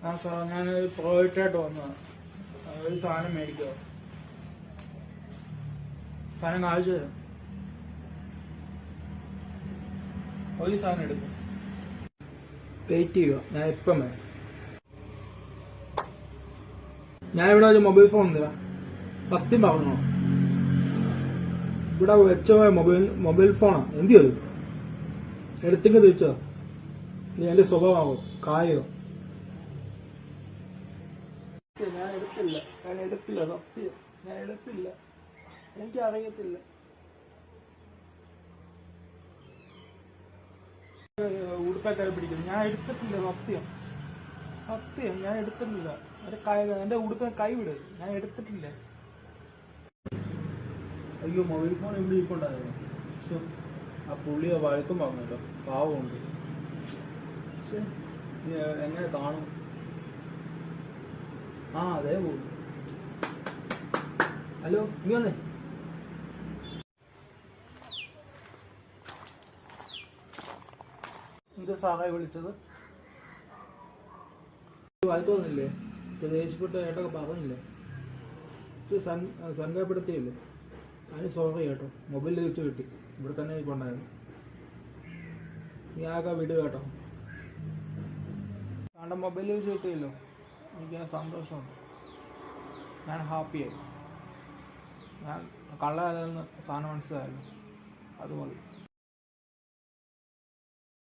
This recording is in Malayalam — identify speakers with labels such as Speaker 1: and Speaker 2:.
Speaker 1: ആ സാർ ഞാനൊരു പ്രോജക്റ്റായിട്ട് വന്നതാണ്. ഒരു സാധനം മേടിക്കുക. സാധനം കാണിച്ചു തരാം. ഒരു സാധനം എടുക്കും. വെയിറ്റ് ചെയ്യുക, ഞാൻ ഇപ്പം വരാം. ഞാനിവിടെ ഒരു മൊബൈൽ ഫോൺ തരാം. സത്യം പറഞ്ഞോ, ഇവിടെ വെച്ചോ മൊബൈൽ ഫോണാ. എന്ത് ചെയ്തു? എടുത്തെങ്കിൽ തിരിച്ചോ? നീ എന്റെ സ്വഭാവമാവോ? കായോ? ഞാൻ എടുത്തില്ല സത്യം. ഞാൻ എടുത്തില്ല, എനിക്ക് അറിയത്തില്ല. ഉടുപ്പൊക്കെ പിടിക്കുന്നു. ഞാൻ എടുത്തിട്ടില്ല സത്യം ഞാൻ എടുത്തിട്ടില്ല. എന്റെ ഉടുപ്പിന് കൈ വിട്. ഞാൻ എടുത്തിട്ടില്ല. അയ്യോ, മൊബൈൽ ഫോൺ ഇവിടെ ഇരിപ്പുണ്ടായിരുന്നു. പക്ഷെ ആ പുള്ളിയെ വഴക്കും പറഞ്ഞല്ലോ, പാവമുണ്ട്. പക്ഷെ എങ്ങനെ കാണും? ആ അതേ പോകും. ഹലോ, നീ വന്നേ. എന്ത് സാറേ വിളിച്ചത്? വഴക്കൊന്നുമില്ലേ? ദേഷ്യപ്പെട്ട് ഏട്ടൊക്കെ പറഞ്ഞില്ലേ? സങ്കടപ്പെടുത്തിയില്ലേ? അതിന് സോറി കേട്ടോ. മൊബൈൽ തിരിച്ചു കിട്ടി. ഇവിടെ തന്നെ കൊണ്ടായിരുന്നു. നീ ആകെ വിട് കേട്ടോ. കാരണം മൊബൈൽ തിരിച്ചു കിട്ടിയല്ലോ, എനിക്ക് സന്തോഷമുണ്ട്. ഞാൻ ഹാപ്പിയായി. ഞാൻ കള്ളായതെന്ന് സാധനം മനസ്സിലായല്ലോ, അത് മതി.